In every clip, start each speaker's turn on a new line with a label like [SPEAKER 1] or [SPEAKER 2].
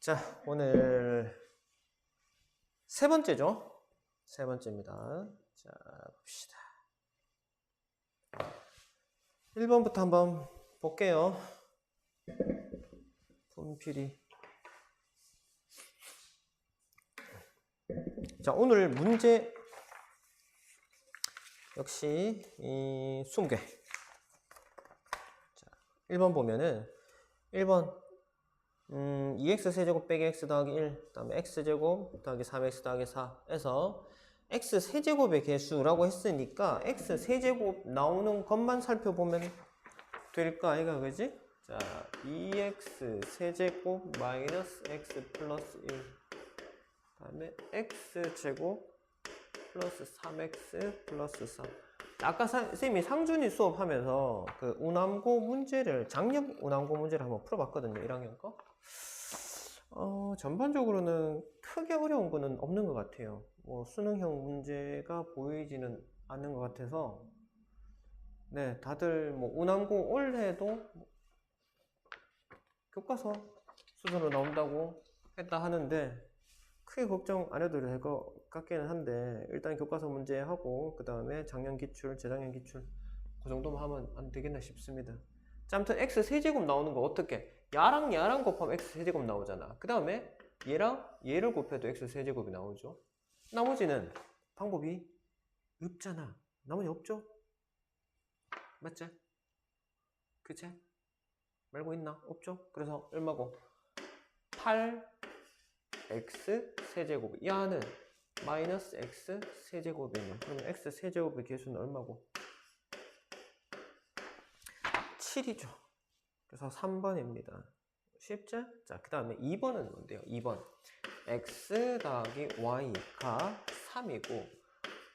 [SPEAKER 1] 자, 오늘 세 번째죠? 세 번째입니다. 자, 봅시다. 1번부터 한번 볼게요. 분필이. 자, 오늘 문제 역시 20개. 자, 1번 보면은 1번 2x 세제곱 빼기 x 더하기 1, 그 다음에 x제곱 더하기 3x 더하기 4에서 x 세제곱의 개수라고 했으니까 x 세제곱 나오는 것만 살펴보면 될까 아이가 그지? 자, 2x 세제곱 마이너스 x 플러스 1, 그 다음에 x제곱 플러스 3x 플러스 3. 아까 쌤이 상준이 수업하면서 그 운암고 문제를, 작년 운암고 문제를 한번 풀어봤거든요. 1학년 거. 전반적으로는 크게 어려운 거는 없는 것 같아요. 뭐 수능형 문제가 보이지는 않는 것 같아서, 네, 다들 뭐 운암고 올해도 교과서 수준으로 나온다고 했다 하는데 크게 걱정 안 해도 될 것 같기는 한데, 일단 교과서 문제 하고 그 다음에 작년 기출, 재작년 기출 그 정도만 하면 안 되겠나 싶습니다. 자, 아무튼 x 세제곱 나오는 거 어떻게? 야랑 야랑 곱하면 x 세제곱 나오잖아. 그 다음에 얘랑 얘를 곱해도 x 세제곱이 나오죠. 나머지는 방법이 없잖아. 나머지 없죠? 맞지? 그치? 말고 있나? 없죠? 그래서 얼마고? 8x 세제곱. 야는 마이너스 x 세제곱이네. 그러면 x 세제곱의 개수는 얼마고? 7이죠. 그래서 3번입니다. 쉽죠? 자, 그 다음에 2번은 뭔데요? 2번. x 더하기 y가 3이고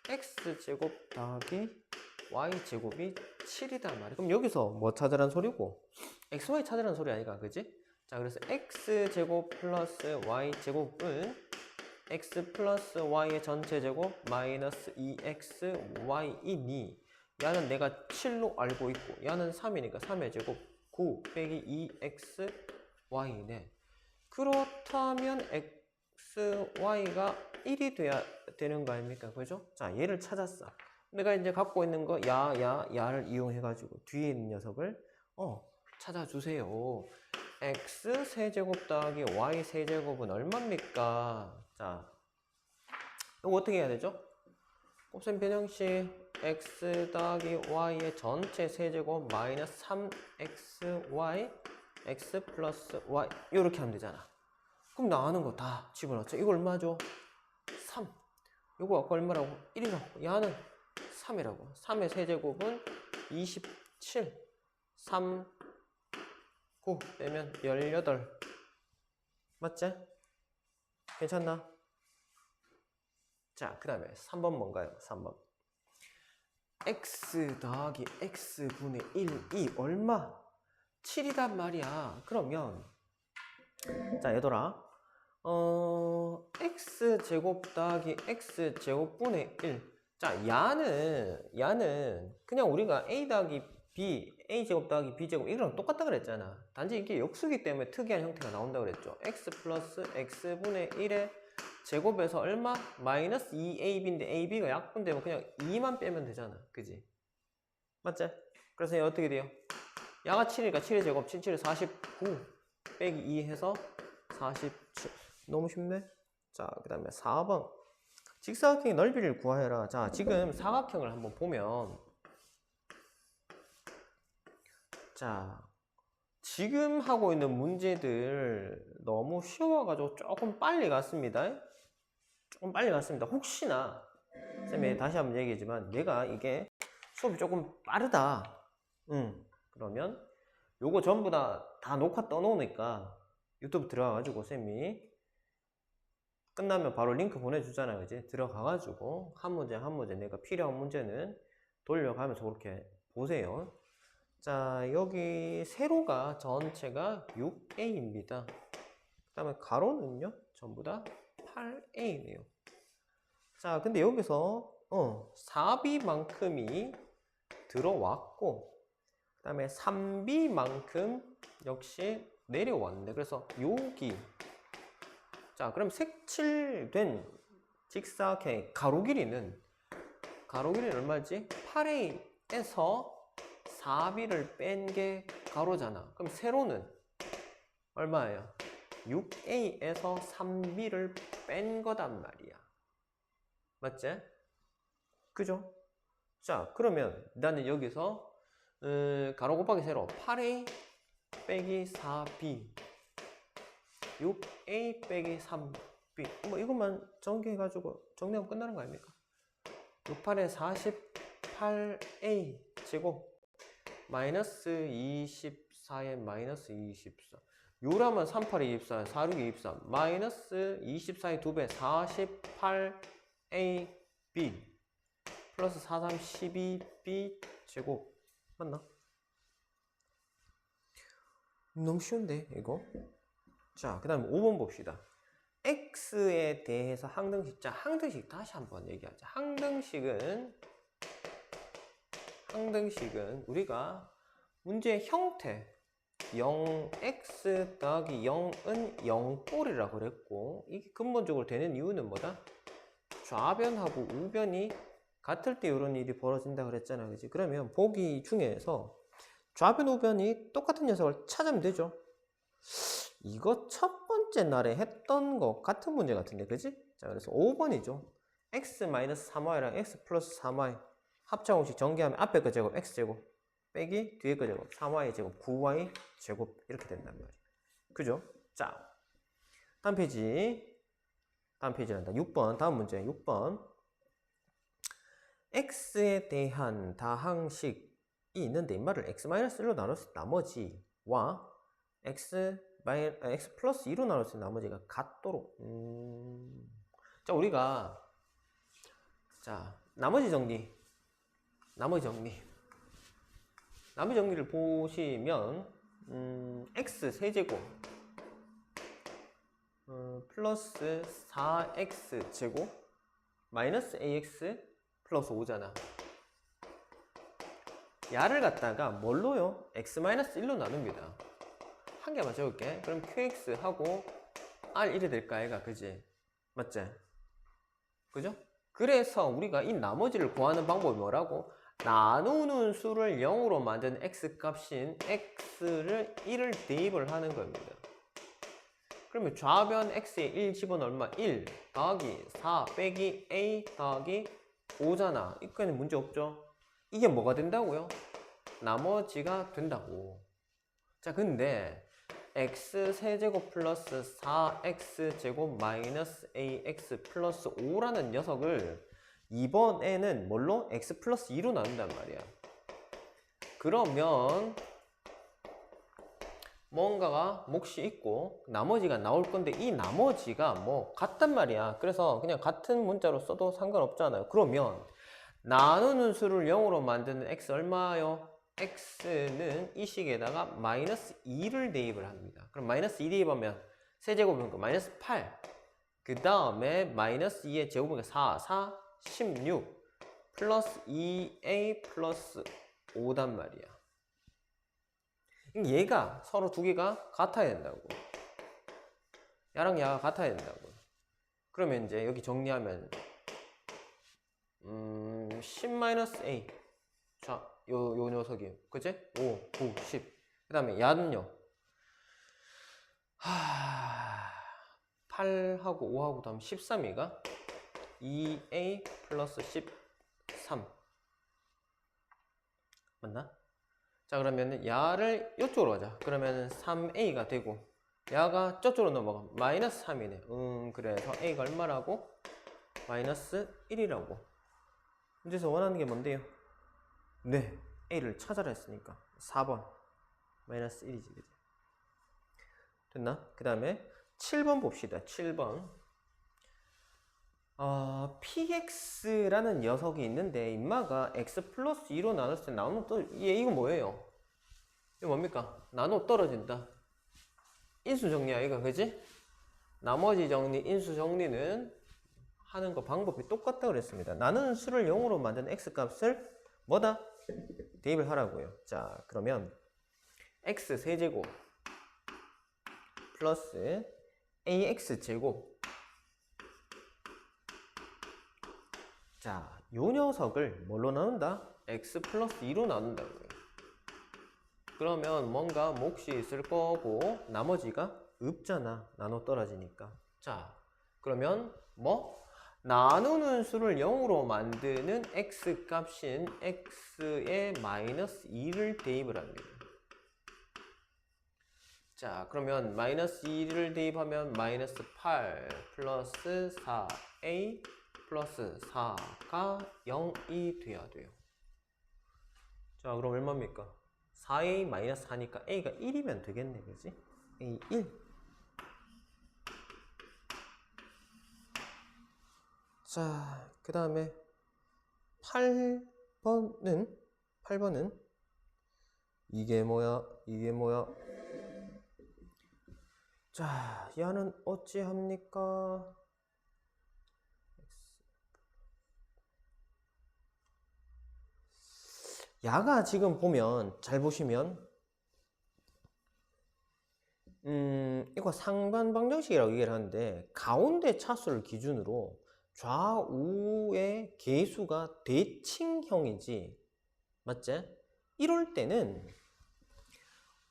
[SPEAKER 1] x제곱 더하기 y제곱이 7이단 말이야. 그럼 여기서 뭐 찾으란 소리고? xy 찾으란 소리 아니가, 그지? 자, 그래서 x제곱 플러스 y제곱은 x 플러스 y의 전체 제곱 마이너스 2xy이니, 야는 내가 7로 알고 있고 야는 3이니까 3의 제곱 9 빼기 2xy네. 그렇다면 xy가 1이 돼야 되는 거 아닙니까? 그죠? 자, 얘를 찾았어. 내가 이제 갖고 있는 거 야를 이용해 가지고 뒤에 있는 녀석을 찾아주세요. x 세제곱 더하기 y 세제곱은 얼마입니까? 자, 이거 어떻게 해야 되죠? 곱셈 변형식 x 더하기 y의 전체 세제곱 마이너스 3xy x 플러스 y 이렇게 하면 되잖아. 그럼 나오는 거 다 집어넣죠. 이거 얼마죠? 3. 이거 아까 얼마라고? 1이라고. 야는 3이라고. 3의 세제곱은 27. 3, 9 빼면 18. 맞지? 괜찮나? 자, 그 다음에 3번 뭔가요? 3번. x 더하기 x분의 1이 얼마? 7이단 말이야. 그러면 자, 얘들아, x제곱 더하기 x제곱분의 1. 자, 야는 그냥 우리가 a 더하기 b, a제곱 더하기 b제곱 이거랑 똑같다 그랬잖아. 단지 이게 역수기 때문에 특이한 형태가 나온다 그랬죠. x 플러스 x분의 1의 제곱에서 얼마? 마이너스 2ab인데 ab가 약분되면 그냥 2만 빼면 되잖아. 그지? 맞지? 그래서 얘 어떻게 돼요? 야가 7이니까 7의 제곱 77에 49 빼기 2 해서 47. 너무 쉽네? 자, 그 다음에 4번. 직사각형의 넓이를 구하여라. 자, 지금 사각형을 한번 보면, 자, 지금 하고 있는 문제들 너무 쉬워가지고 조금 빨리 갔습니다. 조금 빨리 갔습니다. 혹시나 쌤이 다시 한번 얘기하지만 얘가 이게 수업이 조금 빠르다. 그러면 요거 전부 다 녹화 떠놓으니까 유튜브 들어가가지고 쌤이 끝나면 바로 링크 보내주잖아요. 그지? 들어가가지고 한 문제 한 문제 내가 필요한 문제는 돌려가면서 그렇게 보세요. 자, 여기 세로가 전체가 6a입니다. 그 다음에 가로는요 전부 다 8a네요. 자, 근데 여기서 4b만큼이 들어왔고 그 다음에 3b만큼 역시 내려왔네. 그래서 여기 자, 그럼 색칠된 직사각형의 가로 길이는 얼마지? 8a에서 4b를 뺀 게 가로잖아. 그럼 세로는 얼마예요? 6a에서 3b를 뺀 거단 말이야. 맞지? 그죠? 자, 그러면 나는 여기서 가로 곱하기 세로 8a 빼기 4b 6a 빼기 3b 뭐 이것만 정리해가지고 정리하면 끝나는 거 아닙니까? 6, 8에 48a 제곱 마이너스 24에 마이너스 24 요라면 38에 24, 46에 24 마이너스 24의 2배 48ab 플러스 43 12b 제곱 맞나? 너무 쉬운데 이거? 자, 그 다음에 5번 봅시다. x에 대해서 항등식. 자, 항등식 다시 한번 얘기하자. 항등식은 우리가 문제의 형태 0x 더하기 0은 0꼴이라고 그랬고, 이게 근본적으로 되는 이유는 뭐다? 좌변하고 우변이 같을 때 이런 일이 벌어진다 그랬잖아, 그지? 그러면 보기 중에서 좌변 우변이 똑같은 녀석을 찾으면 되죠. 이거 첫 번째 날에 했던 거 같은 문제 같은데, 그지? 자, 그래서 5번이죠. x-3y랑 x 플러스 3y 합차공식 전개하면 앞에 거 제곱 x제곱 빼기 뒤에 거 제곱 3y 제곱 9y 제곱 이렇게 된단 말이에요. 그죠? 자, 다음 페이지란다. 6번 다음 문제 6번. x에 대한 다항식이 있는데 이 말을 x-1로 나눴을 때 나머지와 x 플러스 2로 나눴을 때 나머지가 같도록. 자, 우리가 자 나머지 정리를 보시면 x 세제곱 플러스 4x 제곱 마이너스 ax 플러스 5잖아. 야를 갖다가 뭘로요? x-1로 나눕니다. 한 개만 적을게. 그럼 qx 하고 r1이 될까 얘가, 그지? 맞지? 그죠? 그래서 우리가 이 나머지를 구하는 방법이 뭐라고? 나누는 수를 0으로 만든 x값인 x를 1을 대입을 하는 겁니다. 그러면 좌변 x에 1 집어넣으면 얼마? 1 더하기 4 빼기 a 더하기 5잖아. 이거는 문제 없죠? 이게 뭐가 된다고요? 나머지가 된다고. 자, 근데 x 세제곱 플러스 4x 제곱 마이너스 ax 플러스 5라는 녀석을 이번에는 뭘로? x 플러스 2로 나눈단 말이야. 그러면 뭔가가 몫이 있고 나머지가 나올 건데 이 나머지가 뭐 같단 말이야. 그래서 그냥 같은 문자로 써도 상관없잖아요. 그러면 나누는 수를 0으로 만드는 x 얼마요? x는 이 식에다가 마이너스 2를 대입을 합니다. 그럼 마이너스 2 대입하면 세제곱이니까 마이너스 8. 그 다음에 마이너스 2의 제곱이니까 4, 16 플러스 2a 플러스 5단 말이야. 얘가 서로 두 개가 같아야 된다고. 야랑 야가 같아야 된다고. 그러면 이제 여기 정리하면 10-a. 자, 요 녀석이, 그치? 5, 9, 10. 그 다음에 야는요. 8하고 5하고 다음 13이가 2a 플러스 13. 맞나? 자, 그러면 야를 이쪽으로 가자. 그러면 3a가 되고 야가 저쪽으로 넘어가. 마이너스 3이네. 그래서 a가 얼마라고? 마이너스 1이라고. 문제에서 원하는 게 뭔데요? 네, a를 찾아라 했으니까 4번 마이너스 1이지. 그치? 됐나? 그 다음에 7번 봅시다. 7번 px라는 녀석이 있는데 인마가 x 플러스 2로 나눴을 때 나누면 또 이거 뭐예요? 이거 뭡니까? 나누 떨어진다. 인수 정리야 이거, 그지? 나머지 정리, 인수 정리는 하는 거 방법이 똑같다고 그랬습니다. 나누는 수를 0으로 만든 x값을 뭐다? 대입을 하라고요. 자, 그러면 x 세제곱 플러스 ax 제곱 자, 요 녀석을 뭘로 나눈다? x 플러스 2로 나눈다고요. 그러면 뭔가 몫이 있을 거고 나머지가 없잖아. 나눠 떨어지니까. 자, 그러면 뭐? 나누는 수를 0으로 만드는 x 값인 x에 마이너스 2를 대입을 합니다. 자, 그러면 마이너스 2를 대입하면 마이너스 8 플러스 4a 플러스 4가 0이 돼야 돼요. 자, 그럼 얼마입니까? 4a 마이너스 4니까 a가 1이면 되겠네, 그지? a 1. 자, 그 다음에 8번은 이게 뭐야? 이게 뭐야? 자, 야는 어찌합니까? 야가 지금 보면 잘 보시면 이거 상반방정식이라고 얘기를 하는데 가운데 차수를 기준으로 좌우의 계수가 대칭형이지, 맞지? 이럴 때는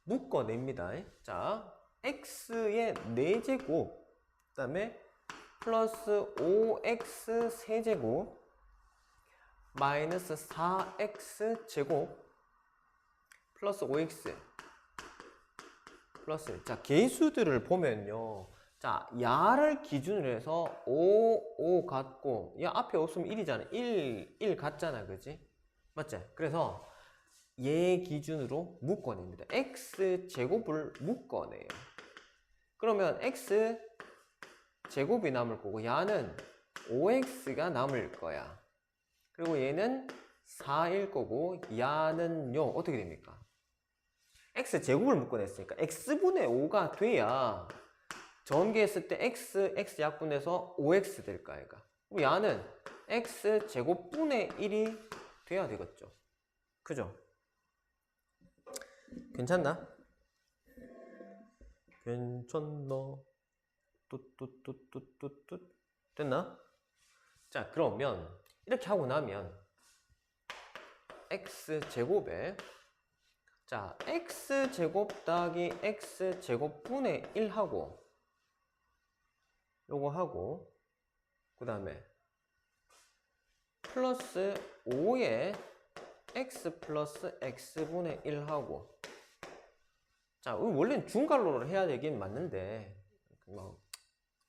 [SPEAKER 1] 묶어냅니다. 자, x의 4제곱 그 다음에 플러스 5x 세제곱 마이너스 4x 제곱 플러스 5x 플러스, 자, 계수들을 보면요, 자, 야를 기준으로 해서 5 같고, 야 앞에 없으면 1이잖아. 1 같잖아, 그지? 맞지? 그래서 얘 기준으로 묶어냅니다. x 제곱을 묶어내요. 그러면 x 제곱이 남을 거고 야는 5x가 남을 거야. 그리고 얘는 4일 거고 야는요 어떻게 됩니까? x 제곱을 묶어냈으니까 x분의 5가 돼야 전개했을 때 x 약분해서 5x 될 거 아이가. 그럼 야는 x 제곱분의 1이 돼야 되겠죠. 그죠? 괜찮나? 괜찮나? 뚜뚜뚜뚜뚜뚜 됐나? 자, 그러면 이렇게 하고 나면 x제곱에, 자, x제곱 더하기 x제곱분의 1하고 요거 하고 그 다음에 플러스 5에 x 플러스 x분의 1하고, 자, 원래는 중괄호를 해야 되긴 맞는데 뭐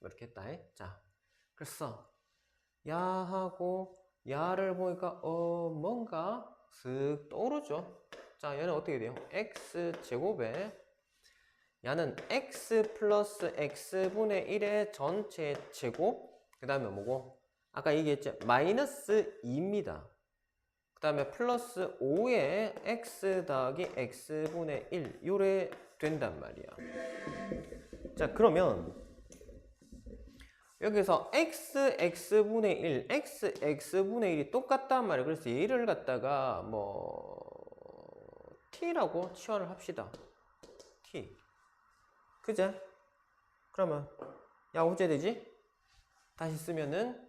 [SPEAKER 1] 이렇게 했다. 자, 그래서 야하고 야를 보니까 뭔가 슥 떠오르죠. 자, 얘는 어떻게 돼요? x제곱에 야는 x 플러스 x분의 1의 전체 제곱 그 다음에 뭐고? 아까 얘기했죠? 마이너스 2입니다. 그 다음에 플러스 5에 x 더하기 x분의 1 요래 된단 말이야. 자, 그러면 여기서 x분의 1, x분의 1이 똑같단 말이에요. 그래서 얘를 갖다가 뭐 t라고 치환을 합시다. t. 그제? 그러면 야 어째 되지? 다시 쓰면은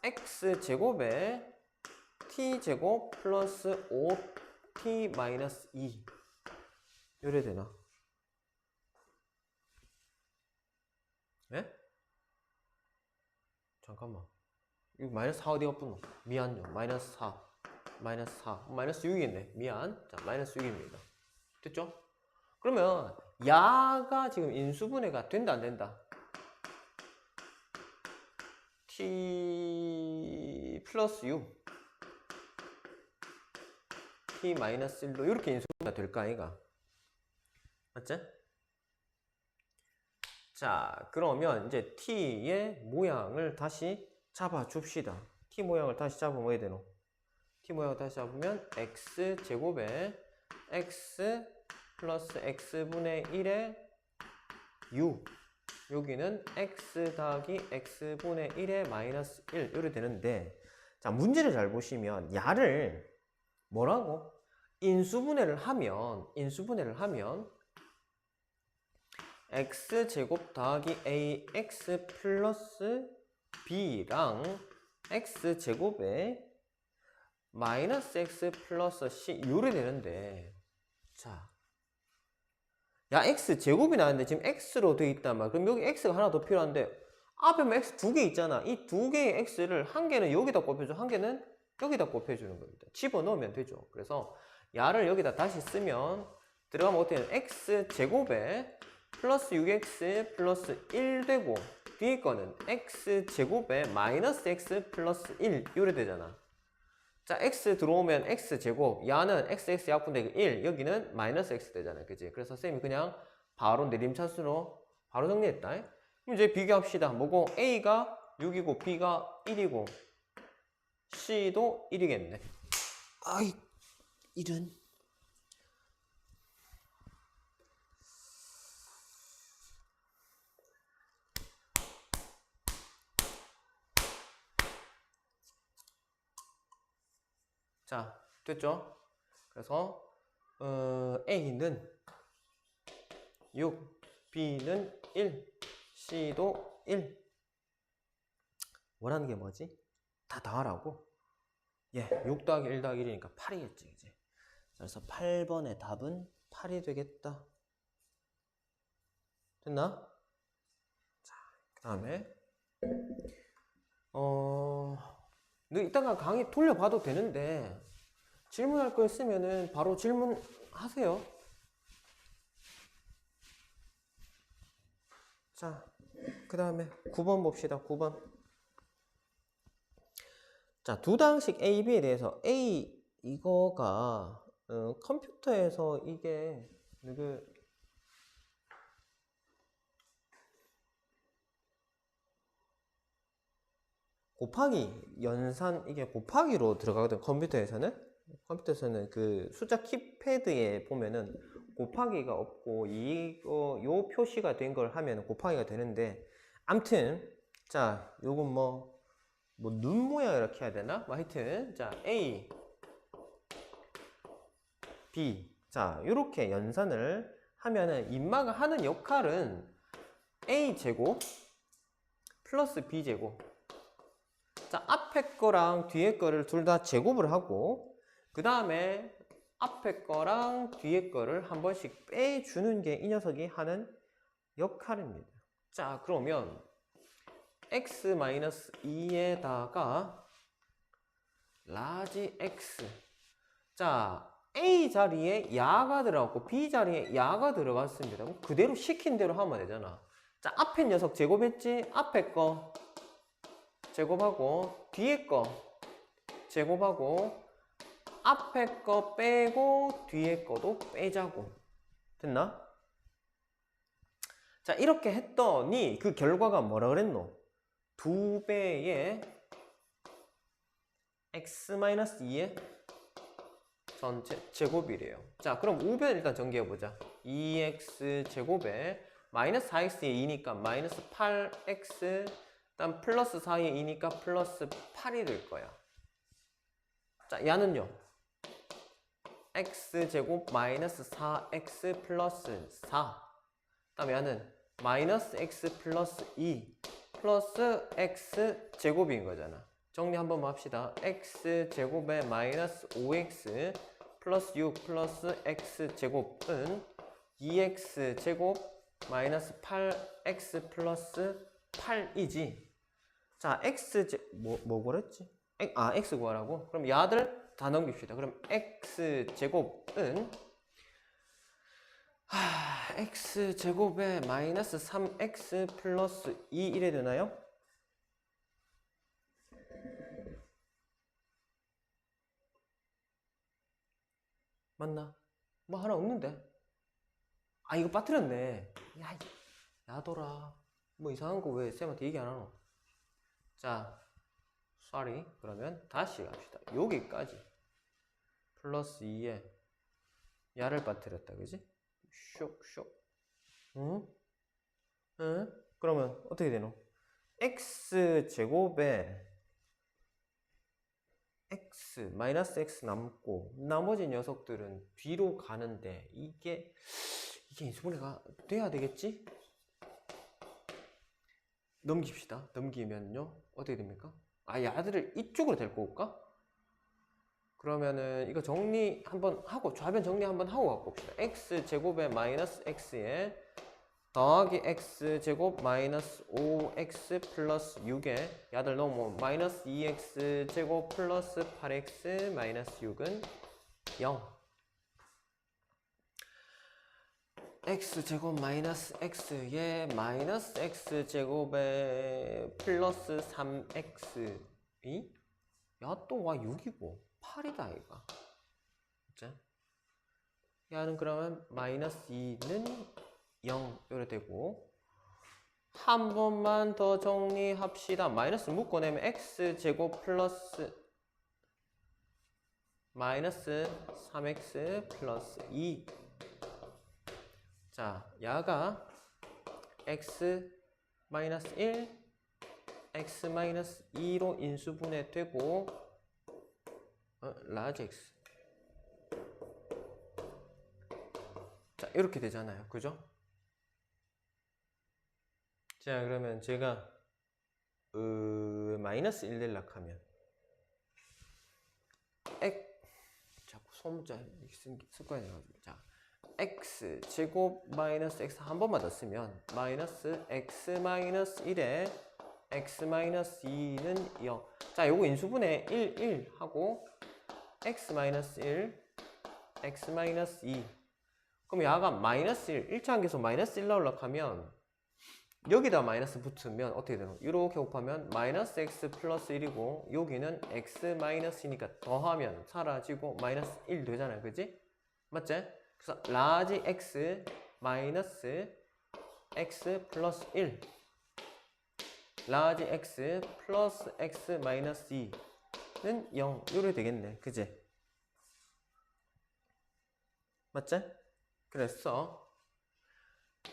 [SPEAKER 1] x제곱에 t제곱 플러스 5t 마이너스 2 요래 되나? 예? 잠깐만, 이거 마이너스 4 어디가 붙노? 미안요. 마이너스 4 마이너스 4 마이너스 6이겠네. 미안. 자, 마이너스 6입니다. 됐죠? 그러면 야가 지금 인수분해가 된다 안 된다? t 플러스 6 t 마이너스 1로 이렇게 인수분해가 될까 아이가? 맞지? 자, 그러면 이제 t의 모양을 다시 잡아줍시다. t 모양을 다시 잡으면 뭐 해야 되노? t 모양을 다시 잡으면 x제곱에 x 플러스 x분의 1의 u, 여기는 x 더하기 x분의 1의 마이너스 1 이렇게 되는데, 자, 문제를 잘 보시면 야를 뭐라고? 인수분해를 하면 x제곱 더하기 ax 플러스 b랑 x제곱에 마이너스 x 플러스 c 요래 되는데, 자, 야 x제곱이 나왔는데 지금 x로 돼 있단 말이야. 그럼 여기 x가 하나 더 필요한데 앞에 뭐 x 두 개 있잖아. 이 두 개의 x를 한 개는 여기다 곱해줘, 한 개는 여기다 곱해주는 겁니다. 집어넣으면 되죠. 그래서 야를 여기다 다시 쓰면 들어가면 어떻게 되냐, x제곱에 플러스 6x 플러스 1 되고 뒤에 거는 x제곱에 마이너스 x 플러스 1 요래 되잖아. 자, x 들어오면 x제곱, 야는 xx 약분되기 1, 여기는 마이너스 x 되잖아요. 그지? 그래서 쌤이 그냥 바로 내림차순으로 바로 정리했다. 그럼 이제 비교합시다. 뭐고? a가 6이고 b가 1이고 c도 1이겠네. 아이, 이런. 자, 됐죠? 그래서 A는 6, B는 1, C도 1. 원하는 게 뭐지? 다 더하라고? 예, 6 더하기 1 더하기 1이니까 8이겠지, 이제. 그래서 8번의 답은 8이 되겠다. 됐나? 자, 그 다음에 너 이따가 강의 돌려봐도 되는데 질문할 거 있으면은 바로 질문하세요. 자, 그 다음에 9번 봅시다. 9번. 자, 두 당식 A, B에 대해서 A 이거가 컴퓨터에서 이게 곱하기 연산 이게 곱하기로 들어가거든. 컴퓨터에서는 그 숫자 키패드에 보면은 곱하기가 없고 이거 요 표시가 된 걸 하면 곱하기가 되는데, 암튼 자, 요건 뭐 눈 모양 이렇게 해야 되나? 뭐 하여튼 자, A, B, 자 요렇게 연산을 하면은 인마가 하는 역할은 A 제곱 플러스 B 제곱. 자, 앞에 거랑 뒤에 거를 둘 다 제곱을 하고 그 다음에 앞에 거랑 뒤에 거를 한 번씩 빼주는 게 이 녀석이 하는 역할입니다. 자, 그러면 x-2에다가 라지 x. 자, A 자리에 야가 들어갔고 B 자리에 야가 들어갔습니다. 그대로 시킨 대로 하면 되잖아. 자, 앞에 녀석 제곱했지? 앞에 거 제곱하고 뒤에 거 제곱하고 앞에 거 빼고 뒤에 거도 빼자고. 됐나? 자, 이렇게 했더니 그 결과가 뭐라 그랬노? 2배의 x-2의 전체 제곱이래요. 자, 그럼 우변 일단 전개해보자. 2x 제곱에 마이너스 4x에 2니까 마이너스 8x, 일단 플러스 4에 2니까 플러스 8이 될 거야. 자, 야는요? x제곱 마이너스 4x 플러스 4. 그 다음에 야는 마이너스 x 플러스 2 플러스 x 제곱인 거잖아. 정리 한번 합시다. x 제곱에 마이너스 5x 플러스 6 플러스 x 제곱은 2x 제곱 마이너스 8x 플러스 8이지. 자, x 뭐 그랬지? x 구하라고? 그럼 야들 다 넘깁시다. 그럼 x 제곱은 x 제곱에 마이너스 3x 플러스 2 이래 되나요? 맞나? 뭐 하나 없는데? 아, 이거 빠뜨렸네. 야, 야돌아. 뭐 이상한 거 왜 쌤한테 얘기 안 하노? 자, sorry. 그러면 다시 갑시다. 여기까지. 플러스 2에 야를 빠뜨렸다. 그지? 쇽. 응? 응? 그러면 어떻게 되노? x제곱에 x, 마이너스 x 남고 나머지 녀석들은 뒤로 가는데 이게 인수분해가 돼야 되겠지? 넘깁시다. 넘기면요 어떻게 됩니까? 야들을 이쪽으로 데리고 올까? 그러면은 이거 정리 한번 하고 좌변 정리 한번 하고 갖고 봅시다. x제곱에 마이너스 x에 더하기 x제곱 마이너스 5x 플러스 6에 야들 너무 마이너스 2x제곱 플러스 8x 마이너스 6은 0. x제곱 마이너스 x에 마이너스 x제곱에 플러스 3x이 또 와 6이고 8이다 이가. 그치? 야는 그러면 마이너스 2는 0 이렇게 되고 한 번만 더 정리합시다. 마이너스 묶어내면 x제곱 플러스 마이너스 3x 플러스 2. 자, 야가 x 마이너스 1, x 마이너스 2로 인수분해 되고 라지 x. 자, 이렇게 되잖아요. 그죠? 자, 그러면 제가 마이너스 1 내려고 하면 자꾸 소문자 습관이 돼가지고 자 x 제곱 마이너스 x 한 번만 더 쓰면 마이너스 x 마이너스 1에 x 마이너스 2는 0. 자, 요거 인수분해 1, 1 하고 x 마이너스 1, x 마이너스 2. 그럼 야가 마이너스 1, 1차 한계에서 마이너스 1 나오려고 하면 여기다 마이너스 붙으면 어떻게 되노? 이렇게 곱하면 마이너스 x 플러스 1이고 여기는 x 마이너스니까 더하면 사라지고 마이너스 1 되잖아요. 그지? 맞지? 그래서 라지 x 마이너스 x 플러스 1 라지 x 플러스 x 마이너스 2는 0 이렇게 되겠네. 그지? 맞지? 그래서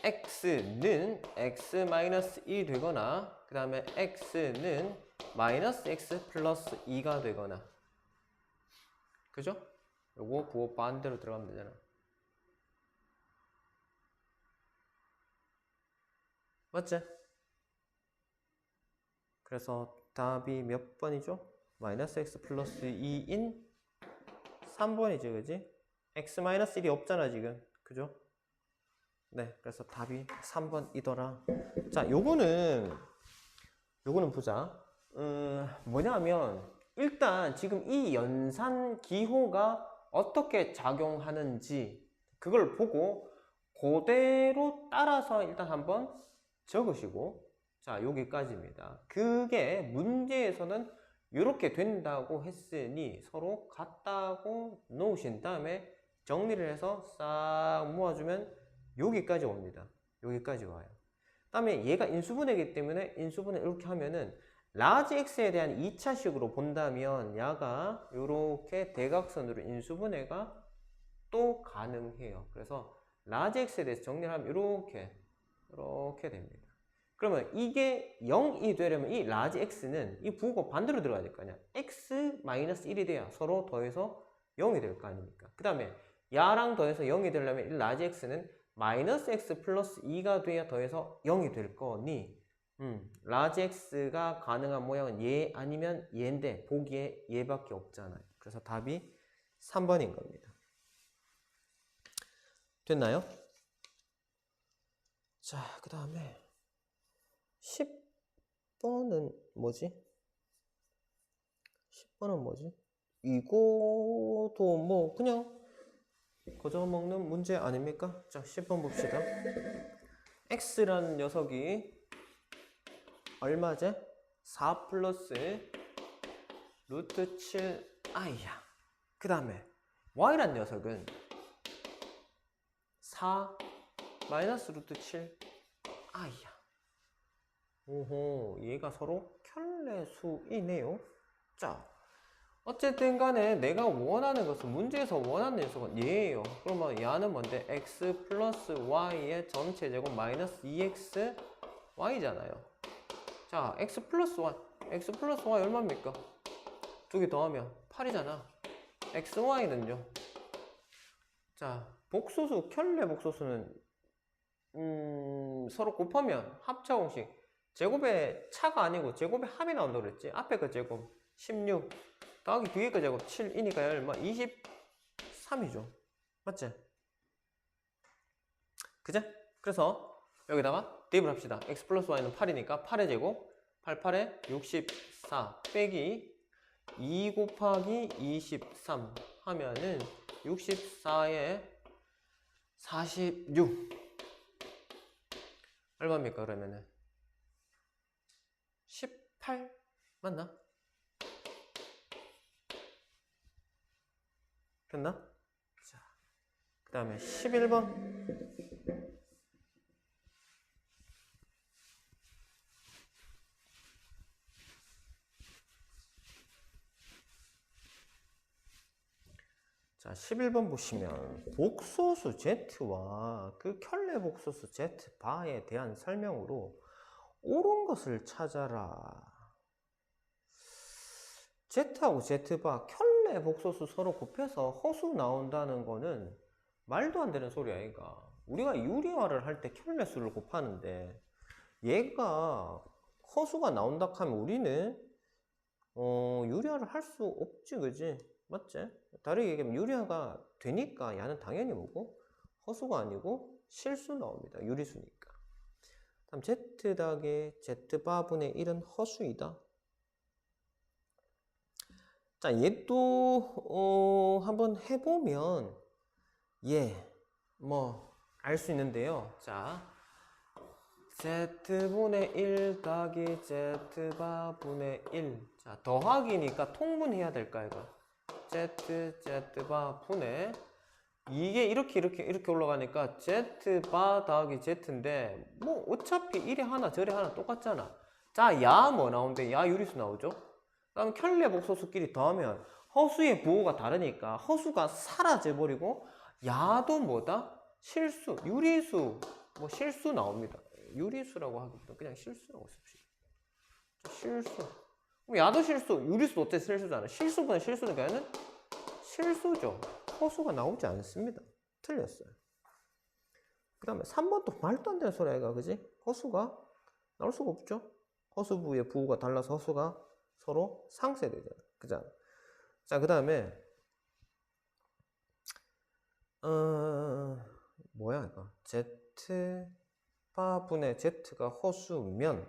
[SPEAKER 1] x는 x 마이너스 2 되거나 그 다음에 x는 마이너스 x 플러스 2가 되거나 그죠? 요거 부호 반대로 들어가면 되잖아. 맞지? 그래서 답이 몇 번이죠? 마이너스 x 플러스 2인 3번이지 그지? x 마이너스 1이 없잖아 지금. 그죠? 네, 그래서 답이 3번이더라. 자, 요거는 보자. 뭐냐면 일단 지금 이 연산 기호가 어떻게 작용하는지 그걸 보고 그대로 따라서 일단 한번 적으시고 자, 여기까지입니다. 그게 문제에서는 이렇게 된다고 했으니 서로 같다고 놓으신 다음에 정리를 해서 싹 모아주면 여기까지 옵니다. 여기까지 와요. 그 다음에 얘가 인수분해이기 때문에 인수분해 이렇게 하면은 라지 x에 대한 2차식으로 본다면 야가 이렇게 대각선으로 인수분해가 또 가능해요. 그래서 라지 x에 대해서 정리를 하면 이렇게 됩니다. 그러면 이게 0이 되려면 이 라지 x는 이 부호가 반대로 들어가야 될 거 아니야. x-1이 돼야 서로 더해서 0이 될 거 아닙니까? 그 다음에 야랑 더해서 0이 되려면 이 라지 x는 마이너스 x 플러스 2가 돼야 더해서 0이 될 거니 라지 x가 가능한 모양은 얘 아니면 얘인데 보기에 얘밖에 없잖아요. 그래서 답이 3번인 겁니다. 됐나요? 자, 그 다음에 10번은 뭐지? 10번은 뭐지? 이거도 뭐 그냥 거저 먹는 문제 아닙니까? 자, 10번 봅시다. x라는 녀석이 얼마지? 4 플러스 루트 7i야. 그 다음에 y라는 녀석은 4 마이너스 루트 7i야. 오호, 얘가 서로 켤레수이네요. 자, 어쨌든 간에 내가 원하는 것은 문제에서 원하는 녀석은 얘예요. 그러면 얘는 뭔데? x 플러스 y의 전체 제곱 마이너스 2x y잖아요. 자, x 플러스 y 얼마입니까? 두 개 더하면 8이잖아. xy는요. 자, 복소수, 켤레 복소수는 서로 곱하면 합차 공식 제곱의 차가 아니고 제곱의 합이 나온다고 그랬지. 앞에 그 제곱 16 더하기 뒤에 그 제곱 7이니까 얼마? 23이죠. 맞지? 그제? 그래서 여기다가 대입을 합시다. x 플러스 y는 8이니까 8의 제곱 8, 8에 64 빼기 2 곱하기 23 하면은 64에 46 얼마입니까 그러면은 18 맞나? 됐나? 자, 그 다음에 11번 자, 11번 보시면 복소수 Z와 그 켤레 복소수 Z 바에 대한 설명으로 옳은 것을 찾아라. Z하고 Z바 켤레 복소수 서로 곱해서 허수 나온다는 거는 말도 안 되는 소리야, 얘가. 우리가 유리화를 할 때 켤레 수를 곱하는데 얘가 허수가 나온다 하면 우리는 유리화를 할 수 없지, 그지? 맞지? 다르게 얘기하면 유리화가 되니까 야는 당연히 뭐고? 허수가 아니고 실수 나옵니다. 유리수니까. 다음 Z 더하기 Z바분의 1은 허수이다. 자, 얘도 한번 해보면 알 수 있는데요. 자, Z분의 1 더하기 Z바분의 1. 자, 더하기니까 통분해야 될까, 이거? Z바 분의 이게 이렇게 올라가니까 Z바 더하기 Z인데 뭐 어차피 이래 하나 저래 하나 똑같잖아. 자, 야 뭐 나오는데 야 유리수 나오죠. 그다음 켤레 복소수끼리 더하면 허수의 부호가 다르니까 허수가 사라져버리고 야도 뭐다? 실수, 유리수, 뭐 실수 나옵니다. 유리수라고 하기보다 그냥 실수라고 씁시다. 실수. 야도 실수, 유리수도 어때 실수잖아. 실수분의 실수니까 얘는 실수죠. 허수가 나오지 않습니다. 틀렸어요. 그 다음에 3번도 말도 안 되는 소리야, 그지? 허수가 나올 수가 없죠. 허수부의 부호가 달라서 허수가 서로 상쇄되잖아. 그잖아. 자, 그 다음에 뭐야 이거? Z바분의 Z가 허수면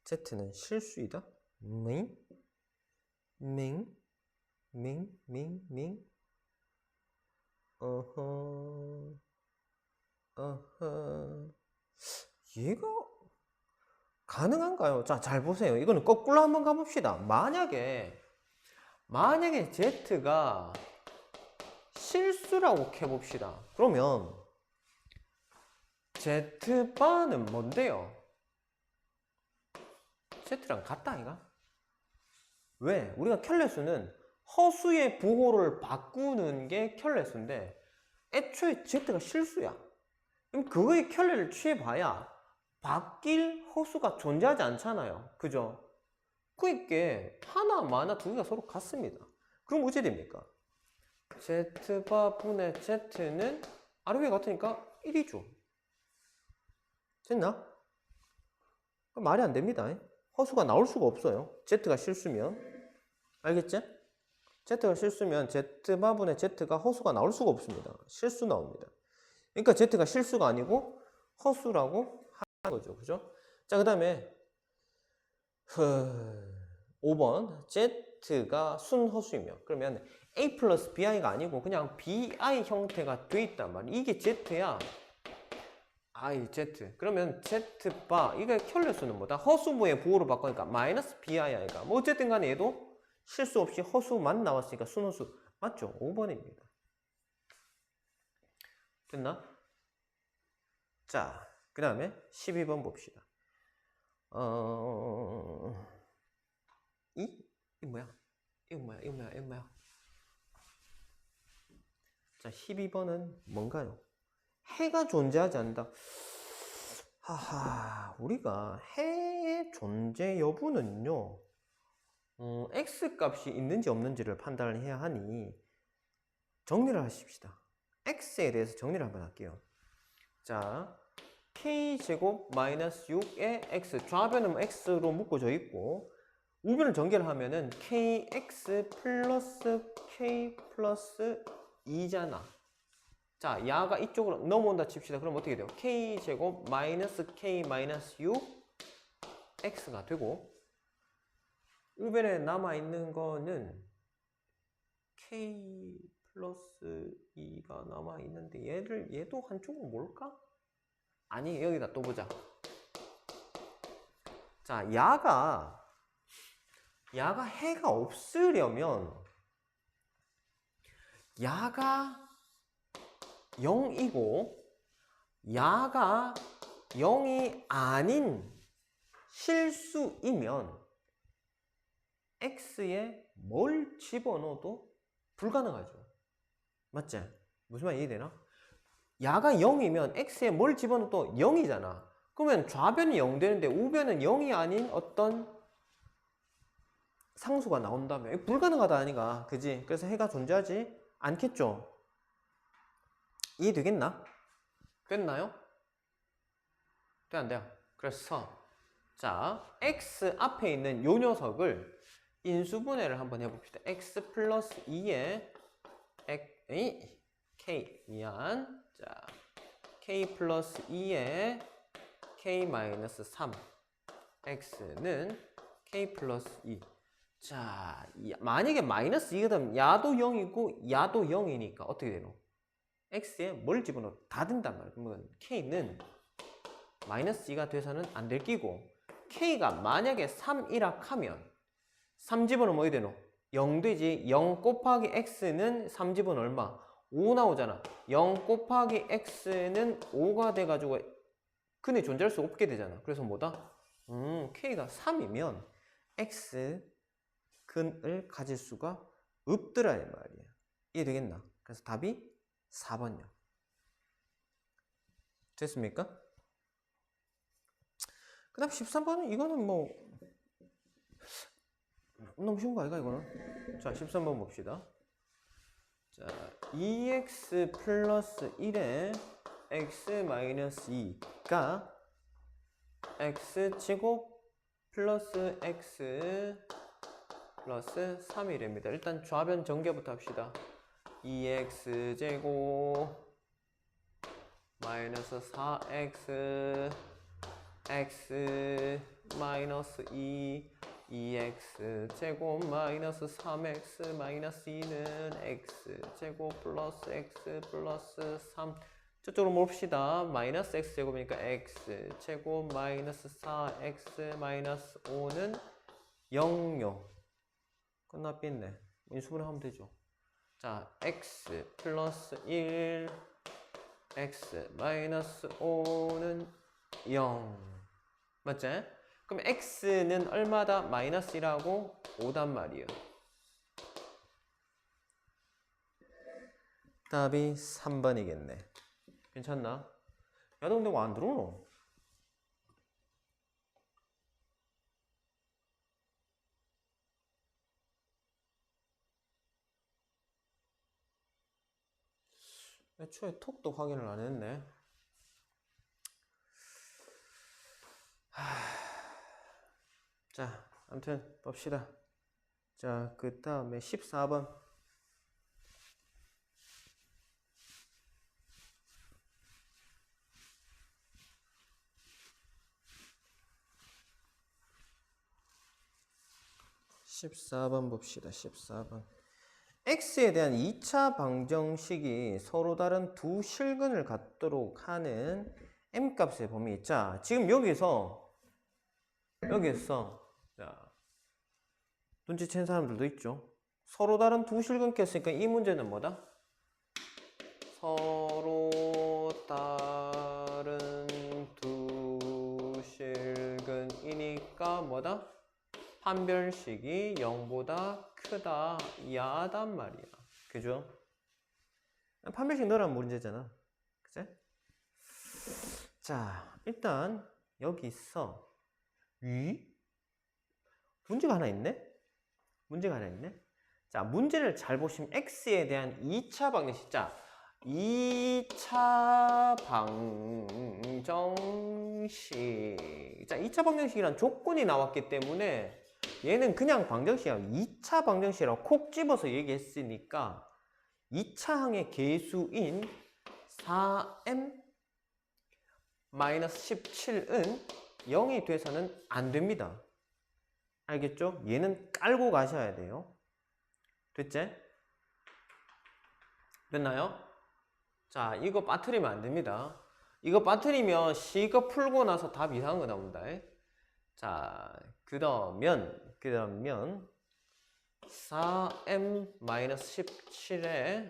[SPEAKER 1] Z는 실수이다. 얘가 가능한가요? 자, 잘 보세요. 이거는 거꾸로 한번 가봅시다. 만약에 Z가 실수라고 해봅시다. 그러면 Z바는 뭔데요? Z랑 같다, 아이가? 왜? 우리가 켤레수는 허수의 부호를 바꾸는 게 켤레수인데 애초에 Z가 실수야. 그럼 그거의 켤레를 취해봐야 바뀔 허수가 존재하지 않잖아요. 그죠? 그러니까 하나, 많아, 두 개가 서로 같습니다. 그럼 어찌 됩니까? Z바 분의 Z는 아래 같으니까 1이죠. 됐나? 말이 안 됩니다. 허수가 나올 수가 없어요. Z가 실수면. 알겠지? Z가 실수면 Z바분의 Z가 허수가 나올 수가 없습니다. 실수 나옵니다. 그러니까 Z가 실수가 아니고 허수라고 하는 거죠. 그죠? 자, 그 다음에 5번 Z가 순허수이며 그러면 A 플러스 BI가 아니고 그냥 BI 형태가 돼 있단 말이야. 이게 Z야. I, Z. 그러면 Z바, 이게 켤레수는 뭐다? 허수부의 부호로 바꾸니까 마이너스 BI가. 뭐 어쨌든 간에 얘도 실수 없이 허수만 나왔으니까 순허수. 맞죠? 5번입니다. 됐나? 자, 그 다음에 12번 봅시다. 이게 뭐야? 이거 뭐야? 자, 12번은 뭔가요? 해가 존재하지 않는다. 하하, 우리가 해의 존재 여부는요, x 값이 있는지 없는지를 판단을 해야 하니 정리를 하십시다. x에 대해서 정리를 한번 할게요. 자, k제곱 마이너스 6에 x, 좌변은 x로 묶어져 있고 우변을 전개를 하면은 kx 플러스 k 플러스 2잖아. 자, 야가 이쪽으로 넘어온다 칩시다. 그럼 어떻게 돼요? k제곱 마이너스 k 마이너스 6 x가 되고 우변에 남아있는 거는 k 플러스 2가 남아있는데 얘도 한쪽은 뭘까? 아니, 여기다 또 보자. 자, 야가 해가 없으려면 야가 0이고 야가 0이 아닌 실수이면 x에 뭘 집어넣어도 불가능하죠. 맞지? 무슨 말 이해되나? 야가 0이면 x에 뭘 집어넣어도 0이잖아. 그러면 좌변이 0 되는데 우변은 0이 아닌 어떤 상수가 나온다면 이거 불가능하다 아니가, 그지? 그래서 해가 존재하지 않겠죠. 이해되겠나? 됐나요? 돼, 안 돼요? 그래서 자, x 앞에 있는 요 녀석을 인수분해를 한번 해봅시다. x 플러스 2에 k 미안. 자, k 플러스 2에 k 마이너스 3 x는 k 플러스 2. 자, 만약에 마이너스 2거든 야도 0이고 야도 0이니까 어떻게 되노? x에 뭘 집어넣어? 다 된단 말이야. 그러면 k는 마이너스 2가 돼서는 안 될 끼고 k가 만약에 3이라 하면 3 집어넣으면 어디 되노? 0 되지. 0 곱하기 x는 3 집어넣으면 얼마? 5 나오잖아. 0 곱하기 x는 5가 돼가지고 근에 존재할 수 없게 되잖아. 그래서 뭐다? k가 3이면 x 근을 가질 수가 없더라 이 말이야. 이해되겠나? 그래서 답이 4번이야. 됐습니까? 그 다음 13번은 이거는 뭐 너무 쉬운 거 아이가 이거는? 자, 13번 봅시다. 자, 2x 플러스 1에 x 마이너스 2가 x제곱 플러스 x 플러스 3이랍니다. 일단 좌변 전개부터 합시다. 2x제곱 마이너스 4x x 마이너스 2 2x제곱 마이너스 3x 마이너스 2는 x제곱 플러스 x 플러스 3. 저쪽으로 봅시다. 마이너스 x제곱이니까 x제곱 마이너스 4x 마이너스 5는 0요. 끝났겠네. 인수분해 하면 되죠. 자, x 플러스 1 x 마이너스 5는 0. 맞지? 그럼 x는 얼마다? 마이너스 1하고 5단 말이에요. 답이 3번이겠네. 괜찮나? 야, 너 근데 왜 안 들어오노? 애초에 톡도 확인을 안 했네. 자, 아무튼 봅시다. 자, 그 다음에 14번. 봅시다. 14번. x에 대한 2차 방정식이 서로 다른 두 실근을 갖도록 하는 m값의 범위. 자, 지금 여기서 자, 눈치챈 사람들도 있죠. 서로 다른 두 실근 깼으니까 이 문제는 뭐다? 서로 다른 두 실근이니까 뭐다? 판별식이 0보다 크다, 야단 말이야. 그죠? 판별식 넣으라는 문제잖아. 그치? 자, 일단 여기 있어. 문제가 하나 있네? 자, 문제를 잘 보시면 x에 대한 2차 방정식. 자, 2차 방정식. 자, 2차 방정식이란 조건이 나왔기 때문에 얘는 그냥 방정식이야. 2차 방정식이라고 콕 집어서 얘기했으니까 2차항의 계수인 4m-17은 0이 돼서는 안 됩니다. 알겠죠? 얘는 깔고 가셔야 돼요. 됐지? 됐나요? 자, 이거 빠뜨리면 안 됩니다. 이거 빠뜨리면 C가 풀고 나서 답 이상한 거 나온다. 자, 그러면 4m-17의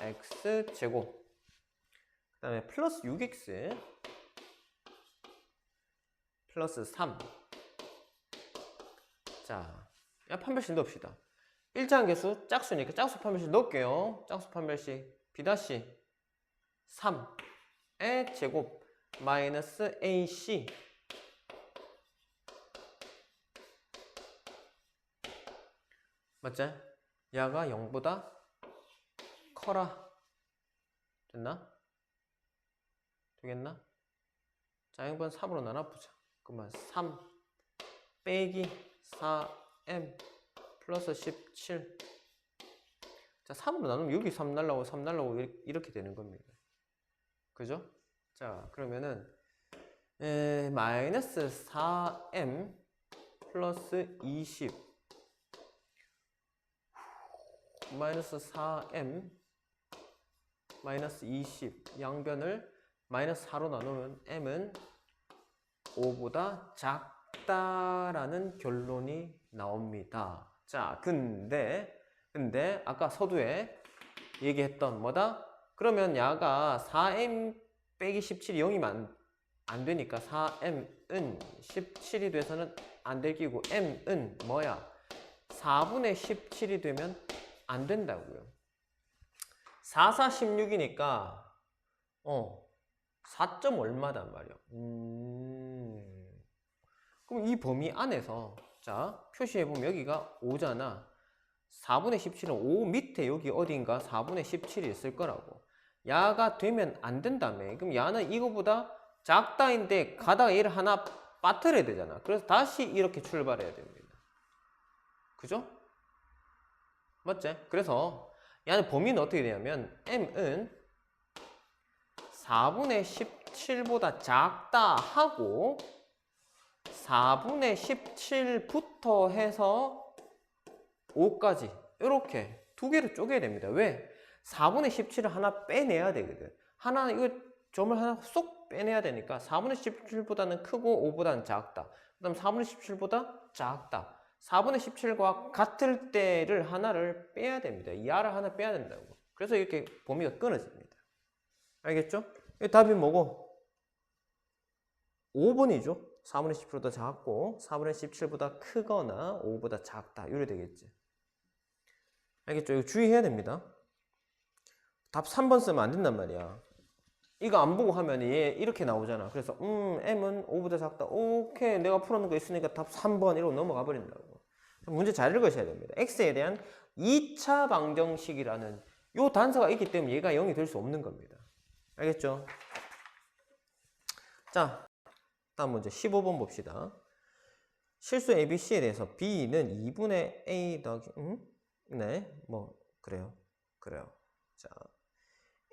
[SPEAKER 1] x제곱, 그 다음에 플러스 6x 플러스 3. 자, 판별식 넣읍시다. 1차항 계수 짝수니까 짝수 판별식 넣을게요. 짝수 판별식 B-3의 제곱 마이너스 AC 맞지? 야가 0보다 커라. 됐나? 되겠나? 자, 0번 3으로 나눠보자. 그러면 3 빼기 4m 플러스 17. 자, 3으로 나누면 여기 3 날라오고 3 날라오고 이렇게 되는 겁니다. 그죠? 자, 그러면은 마이너스 4m 플러스 20 마이너스 4m 마이너스 20 양변을 마이너스 4로 나누면 m은 5보다 작다라는 결론이 나옵니다. 자, 근데 아까 서두에 얘기했던 뭐다? 그러면 야가 4m 빼기 17이 0이면 안 되니까 4m은 17이 돼서는 안 되기고 m은 뭐야? 4분의 17이 되면 안 된다고요. 4, 4, 16이니까 4점 얼마단 말이야. 그럼 이 범위 안에서 자, 표시해보면 여기가 5잖아. 4분의 17은 5 밑에 여기 어딘가 4분의 17이 있을 거라고. 야가 되면 안 된다며. 그럼 야는 이거보다 작다인데 가다가 얘를 하나 빠뜨려야 되잖아. 그래서 다시 이렇게 출발해야 됩니다. 그죠? 맞지? 그래서 야는 범위는 어떻게 되냐면 m은 4분의 17보다 작다 하고 4분의 17부터 해서 5까지 이렇게 두 개를 쪼개야 됩니다. 왜? 4분의 17을 하나 빼내야 되거든. 이거 점을 하나 쏙 빼내야 되니까 4분의 17보다는 크고 5보다는 작다. 그 다음 4분의 17보다 작다. 4분의 17과 같을 때를 하나를 빼야 됩니다. 이 r을 하나 빼야 된다고. 그래서 이렇게 범위가 끊어집니다. 알겠죠? 답이 뭐고? 5번이죠. 4분의 17보다 작고 4분의 17보다 크거나 5보다 작다. 이래 되겠지. 알겠죠? 이거 주의해야 됩니다. 답 3번 쓰면 안 된단 말이야. 이거 안 보고 하면 얘 이렇게 나오잖아. 그래서 m은 5보다 작다. 오케이, 내가 풀어놓은 거 있으니까 답 3번 이러고 넘어가 버린다고. 문제 잘 읽으셔야 됩니다. x에 대한 2차 방정식이라는 요 단서가 있기 때문에 얘가 0이 될 수 없는 겁니다. 알겠죠? 자, 다음 문제 15번 봅시다. 실수 ABC에 대해서 B는 2분의 A 더하기 네, 뭐 그래요. 자,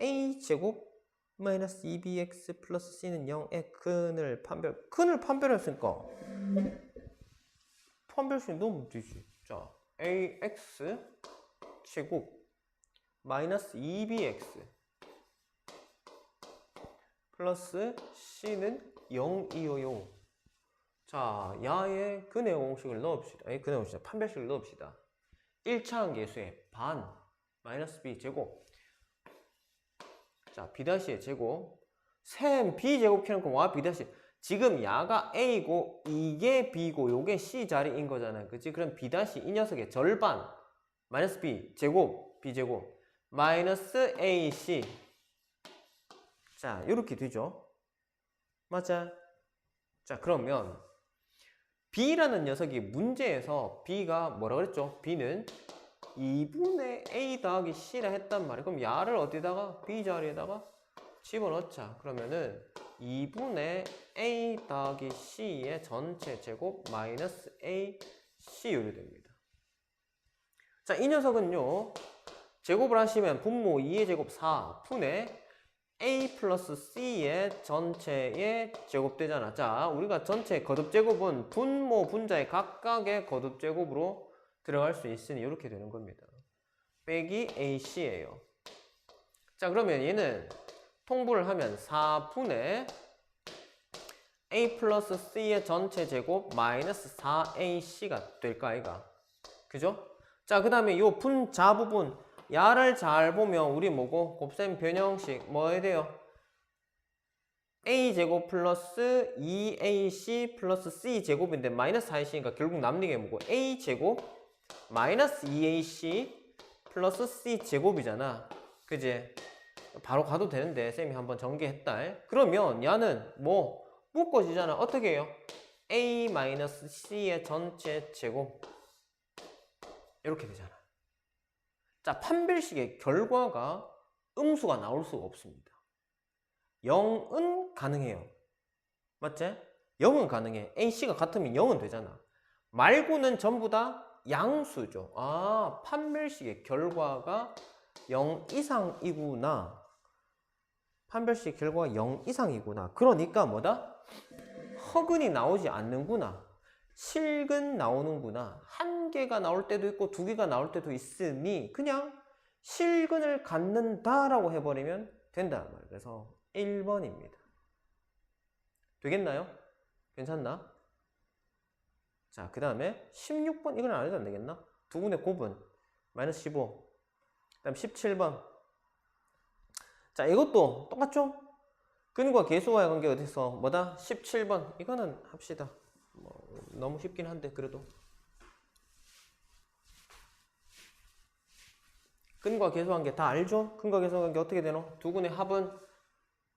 [SPEAKER 1] A제곱 마이너스 2bx 플러스 c는 0의 근을 판별했으니까 판별식 넣으면 되지. 자, ax 제곱 마이너스 2bx 플러스 c는 0이요. 자, 야의 근의 공식을 넣읍시다. 근의 공식, 판별식을 넣읍시다. 1차항 계수의 반 마이너스 b 제곱. 자, b-의 제곱. 셈 b 제곱 켜놓고 와 b-. 지금 야가 a고 이게 b고 요게 c 자리인 거잖아요. 그치? 그럼 b- 이 녀석의 절반 마이너스 b 제곱 b 제곱 마이너스 ac. 자, 요렇게 되죠. 맞아? 자, 그러면 b라는 녀석이 문제에서 b가 뭐라 그랬죠? b는 2분의 a 더하기 c라 했단 말이야. 그럼 야를 어디다가? b 자리에다가 집어넣자. 그러면은 2분의 a 더하기 c의 전체 제곱 마이너스 a c율이 됩니다. 자, 이 녀석은요. 제곱을 하시면 분모 2의 제곱 4분의 a 플러스 c의 전체의 제곱되잖아. 자, 우리가 전체 거듭제곱은 분모 분자의 각각의 거듭제곱으로 들어갈 수 있으니 이렇게 되는 겁니다. 빼기 ac예요. 자, 그러면 얘는 통분을 하면 4분의 a 플러스 c의 전체 제곱 마이너스 4ac가 될까 아이가? 그죠? 자, 그 다음에 요 분자 부분 야를 잘 보면 우리 뭐고? 곱셈 변형식 뭐 해야 돼요? a제곱 플러스 2ac 플러스 c제곱인데 마이너스 4ac니까 결국 남는 게 뭐고? a제곱 마이너스 2ac 플러스 c제곱이잖아. 그지? 바로 가도 되는데 쌤이 한번 전개했다. 그러면 야는 뭐 묶어지잖아. 어떻게 해요? a 마이너스 c의 전체 제곱 이렇게 되잖아. 자, 판별식의 결과가 음수가 나올 수가 없습니다. 0은 가능해요. 맞지? 0은 가능해. AC가 같으면 0은 되잖아. 말고는 전부 다 양수죠. 아, 판별식의 결과가 0 이상이구나. 판별식 결과가 0 이상이구나. 그러니까 뭐다? 허근이 나오지 않는구나. 실근 나오는구나. 한 개가 나올 때도 있고 두 개가 나올 때도 있으니 그냥 실근을 갖는다라고 해버리면 된다 말이에요. 그래서 1번입니다. 되겠나요? 괜찮나? 자, 그 다음에 16번 이건 안 해도 안 되겠나? 두분의 곱은 마이너스 15. 그 다음 17번. 자, 이것도 똑같죠? 근과 계수와의 관계 어디서 뭐다? 17번 이거는 합시다. 뭐 너무 쉽긴 한데 그래도 근과 계수 관계 다 알죠? 근과 계수 관계 어떻게 되노? 두근의 합은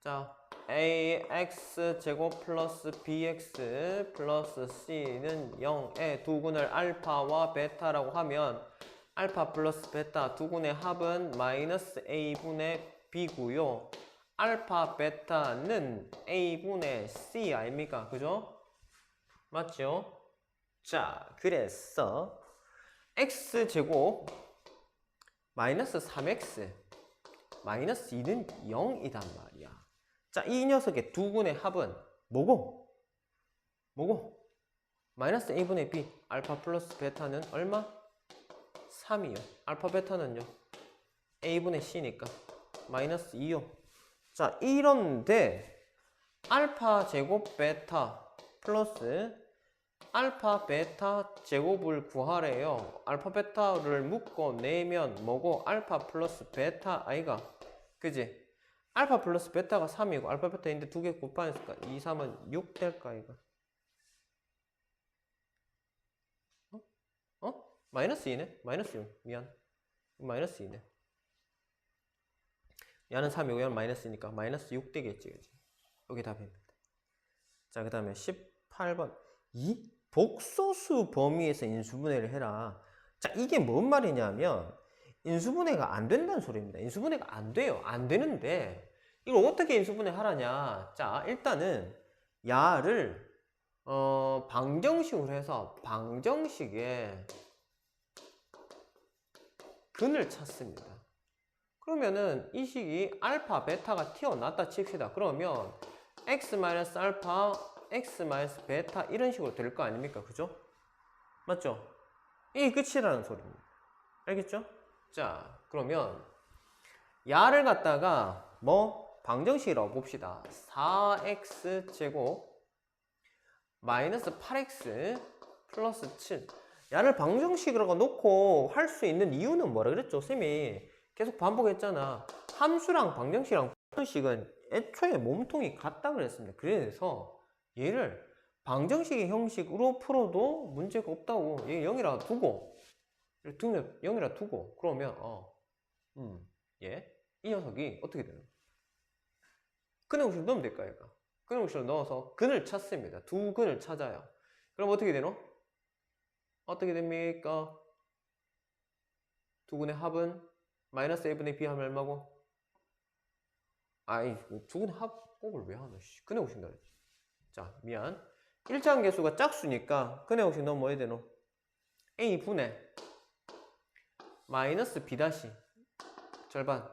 [SPEAKER 1] 자 ax 제곱 플러스 bx 플러스 c는 0에 두근을 알파와 베타라고 하면 알파 플러스 베타 두근의 합은 마이너스 a분의 b고요. 알파 베타는 a분의 c 아닙니까? 그죠? 맞죠? 자, 그래서 x제곱 마이너스 3x 마이너스 2는 0이단 말이야. 자, 이 녀석의 두근의 합은 뭐고? 뭐고? 마이너스 a분의 b 알파 플러스 베타는 얼마? 3이요. 알파 베타는요? a분의 c니까 마이너스 2요. 자, 이런데 알파 제곱 베타 플러스 알파 베타 제곱을 구하래요. 알파 베타를 묶어내면 뭐고? 알파 플러스 베타 아이가? 그지? 알파 플러스 베타가 3이고 알파 베타인데 두 개 곱하니까 2, 3은 6 될까 아이가? 마이너스 2네? 마이너스 6 미안. 마이너스 2네. 야는 3이고 야는 마이너스니까 마이너스 6 되겠지. 그치? 여기 답입니다. 자, 그 다음에 18번 이 복소수 범위에서 인수분해를 해라. 자, 이게 뭔 말이냐면 인수분해가 안 된다는 소리입니다. 인수분해가 안 돼요. 안 되는데 이걸 어떻게 인수분해 하라냐. 자, 일단은 야를 방정식으로 해서 방정식에 근을 찾습니다. 그러면은 이 식이 알파 베타가 튀어났다 칩시다. 그러면 x 마이너스 알파 x 마이너스 베타 이런 식으로 될 거 아닙니까? 그죠? 맞죠? 이게 끝이라는 소리입니다. 알겠죠? 자, 그러면 야를 갖다가 뭐 방정식이라고 봅시다. 4x 제곱 마이너스 8x 플러스 7. 야를 방정식이라고 놓고 할 수 있는 이유는 뭐라 그랬죠? 쌤이 계속 반복했잖아. 함수랑 방정식이랑 방정식은 애초에 몸통이 같다 그랬습니다. 그래서 얘를 방정식의 형식으로 풀어도 문제가 없다고. 얘 0이라 두고 0이라 두고 그러면 이 녀석이 어떻게 되나? 근의 공식을 넣으면 될까 얘가? 근의 공식을 넣어서 근을 찾습니다. 두 근을 찾아요. 그럼 어떻게 되노? 어떻게 됩니까? 두근의 합은 마이너스 a분의 b 하면 얼마고? 아이, 두근의 합곡을 왜 하노? 근의 공식 나왔지. 자, 미안. 1차항 계수가 짝수니까 근의 공식 넣으면 뭐 해야 되노? a분의 마이너스 b 다시 절반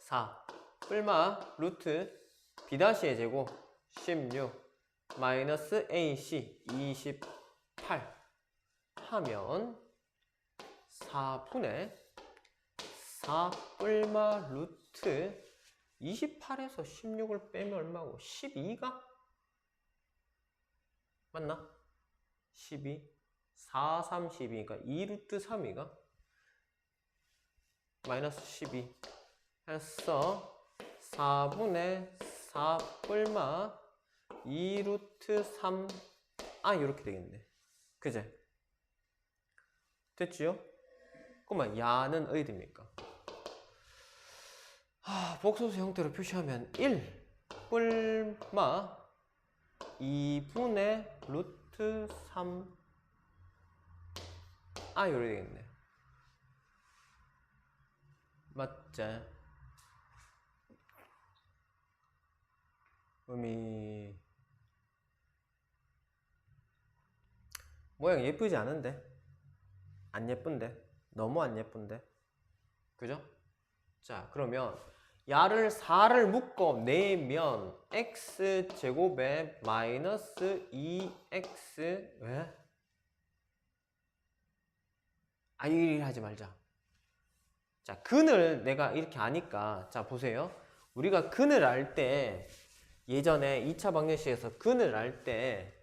[SPEAKER 1] 4 뿔마 루트 b 다시의 제곱 16 마이너스 ac 28 하면 4분의 4 뿔마 루트 28에서 16을 빼면 얼마고? 12가? 맞나? 12 4, 3, 12니까 2 루트 3이가 마이너스 12 해서 4분의 4 뿔마 2 루트 3 이렇게 되겠네. 그제? 됐지요? 그러면 야는 어디 됩니까? 복소수 형태로 표시하면 1 뿔마 2분의 루트 3 이렇게 되겠네. 맞지? 모양 예쁘지 않은데? 안 예쁜데? 너무 안 예쁜데? 그죠? 자, 그러면 야를 4를 묶어 내면 x제곱에 마이너스 2x 왜? 이 하지 말자. 자, 근을 내가 이렇게 아니까 자, 보세요. 우리가 근을 알 때 예전에 2차 방정식에서 근을 알 때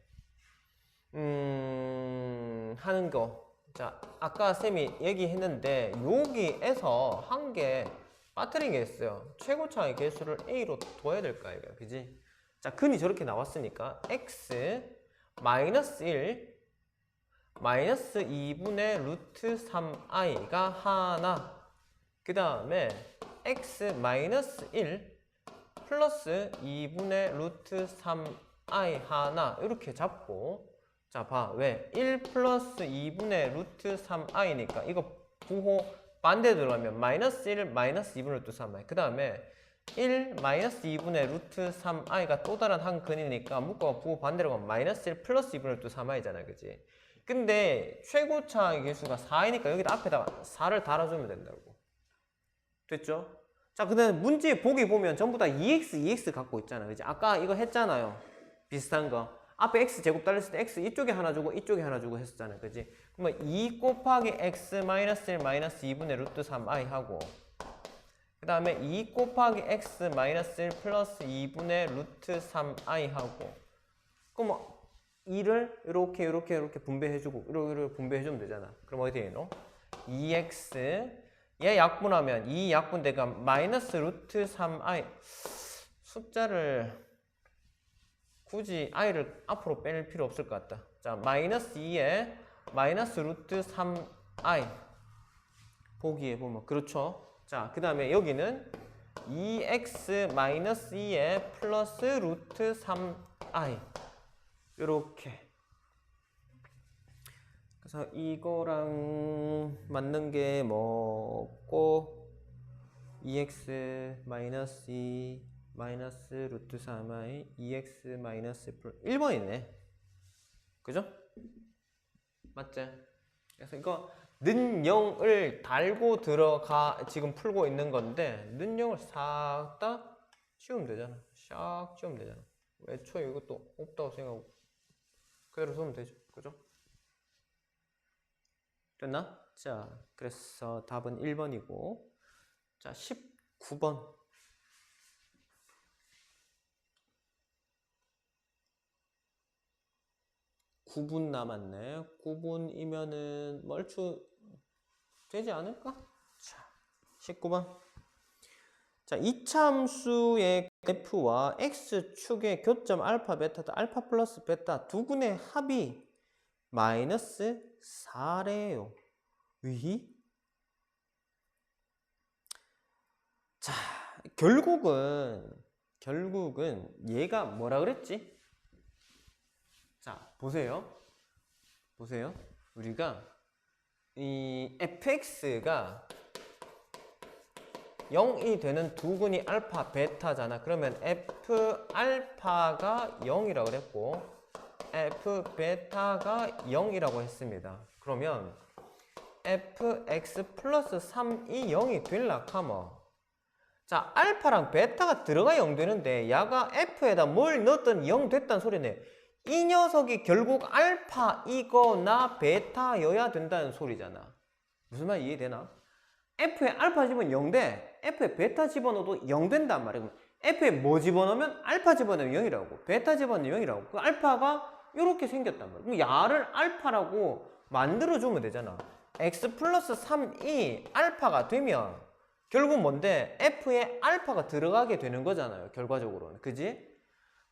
[SPEAKER 1] 하는 거. 자, 아까 쌤이 얘기했는데 여기에서 한 개 빠뜨린 게 있어요. 최고차의 개수를 a로 둬야 될까 이거, 그지? 자, 근이 저렇게 나왔으니까 x 마이너스 1 마이너스 2분의 루트 3i가 하나, 그 다음에 x 마이너스 1 플러스 2분의 루트 3i 하나 이렇게 잡고, 자, 봐. 왜? 1 플러스 2분의 루트 3i니까 이거 부호 반대 들어가면 마이너스 1 마이너스 2분의 루트 3i, 그 다음에 1 마이너스 2분의 루트 3i가 또 다른 한 근이니까 묶어 부호 반대로 가면 마이너스 1 플러스 2분의 루트 3i잖아, 그지? 근데 최고차의 개수가 4이니까 여기다 앞에다가 4를 달아주면 된다고. 됐죠? 자, 근데 문제 보기 보면 전부 다 2x 갖고 있잖아, 그지? 아까 이거 했잖아요. 비슷한 거. 앞에 x 제곱 달렸을 때 x 이쪽에 하나 주고 이쪽에 하나 주고 했었잖아요, 그지? 그러면 2 곱하기 x 마이너스 1 마이너스 2분의 루트 3i 하고, 그 다음에 2 곱하기 x 마이너스 1 플러스 2분의 루트 3i 하고, 그럼 2를 이렇게 분배해주고 이렇게 분배해주면 되잖아. 그럼 어디 되노? 2x 얘 약분하면 2 약분대가 마이너스 루트 3i, 숫자를 굳이 i를 앞으로 뺄 필요 없을 것 같다. 자, 마이너스 2에 마이너스 루트 3i 보기에 보면 그렇죠. 자, 그 다음에 여기는 2x 마이너스 2에 플러스 루트 3i 요렇게. 그래서 이거랑 맞는 게 뭐고, 2x 마이너스 2 마이너스 루트 3i 2x 마이너스 1번이네. 그죠? 맞지? 그래서 이거 는 0을 달고 들어가 지금 풀고 있는 건데, 는 0을 싹 다 치우면 되잖아. 샥 치우면 되잖아. 애초에 이것도 없다고 생각하고 그대로 쓰면 되죠. 그죠? 됐나? 자, 그래서 답은 1번이고, 자, 19번. 9분 남았네. 9분이면은 얼추 되지 않을까? 자, 19번. 자, 이차함수의 f와 x축의 교점 알파 베타도 알파 플러스 베타 두 근의 합이 마이너스 4래요. 위? 자, 결국은 얘가 뭐라 그랬지? 자, 보세요. 우리가 이 fx가 0이 되는 두근이 알파, 베타잖아. 그러면 f 알파가 0이라고 그랬고 f 베타가 0이라고 했습니다. 그러면 fx 플러스 3이 0이 될라 하면 자, 알파랑 베타가 들어가 0 되는데 야가 f에다 뭘 넣었든 0 됐다는 소리네. 이 녀석이 결국 알파이거나 베타여야 된다는 소리잖아. 무슨 말 이해되나? f에 알파 집어넣으면 0 돼. f에 베타 집어넣어도 0 된단 말이야. 그럼 f에 뭐 집어넣으면 알파 집어넣으면 0이라고. 베타 집어넣으면 0이라고. 그 알파가 이렇게 생겼단 말이야. 그럼 야를 알파라고 만들어주면 되잖아. x 플러스 3이 알파가 되면 결국 뭔데? f에 알파가 들어가게 되는 거잖아요. 결과적으로는. 그지?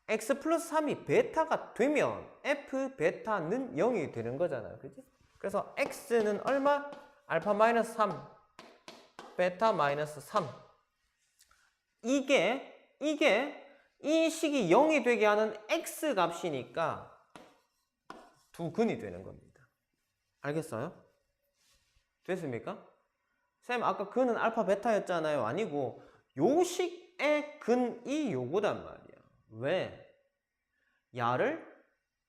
[SPEAKER 1] x 플러스 3이 베타가 되면 f 베타는 0이 되는 거잖아요. 그지? 그래서 x는 얼마? 알파 마이너스 3, 베타 마이너스 3. 이게 이 식이 0이 되게 하는 x 값이니까 두 근이 되는 겁니다. 알겠어요? 됐습니까? 쌤 아까 근은 알파 베타였잖아요. 아니고 요 식의 근이 요거단 말이야. 왜? 야를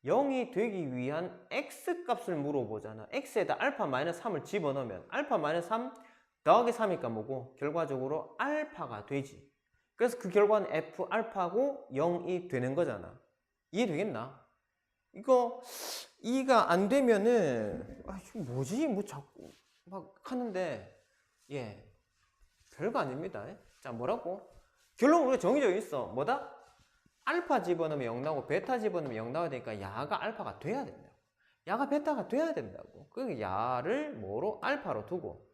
[SPEAKER 1] 0이 되기 위한 x 값을 물어보잖아. x에다 알파 마이너스 3을 집어넣으면 알파 마이너스 3 더하기 3이니까 뭐고? 결과적으로 알파가 되지. 그래서 그 결과는 f 알파고 0이 되는 거잖아. 이해되겠나? 이거 이가 안 되면은 아 이거 뭐지? 뭐 자꾸 막 하는데 예 별거 아닙니다. 자 뭐라고? 결론 우리가 정해져 있어. 뭐다? 알파 집어넣으면 0 나오고 베타 집어넣으면 0 나와야 되니까 야가 알파가 돼야 된다고. 야가 베타가 돼야 된다고. 그 야를 뭐로? 알파로 두고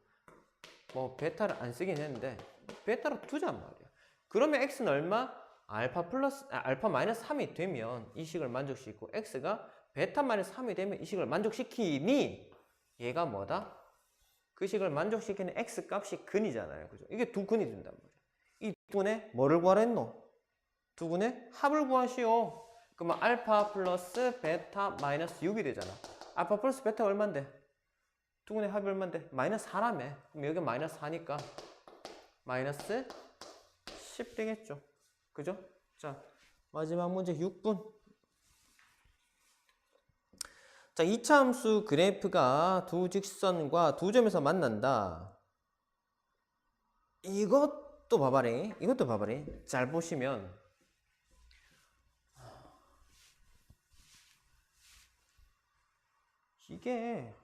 [SPEAKER 1] 뭐 베타를 안 쓰긴 했는데 베타로 두잔 말이야. 그러면 x는 얼마? 알파 마이너스 3이 되면 이 식을 만족시키고 x가 베타 마이너스 3이 되면 이 식을 만족시키니 얘가 뭐다? 그 식을 만족시키는 x 값이 근이잖아요. 그죠? 이게 두 근이 된단 말이야. 이 두 근에 뭐를 구하랬노? 두 근의 합을 구하시오. 그러면 알파 플러스 베타 마이너스 6이 되잖아. 알파 플러스 베타가 얼만데? 두 근의 합이 얼만데? 마이너스 4라며. 그럼 여기 마이너스 4니까 마이너스 10 되겠죠. 그죠? 자, 마지막 문제 6분. 자, 이차함수 그래프가 두 직선과 두 점에서 만난다. 이것도 봐봐리. 이것도 봐봐리. 잘 보시면 이게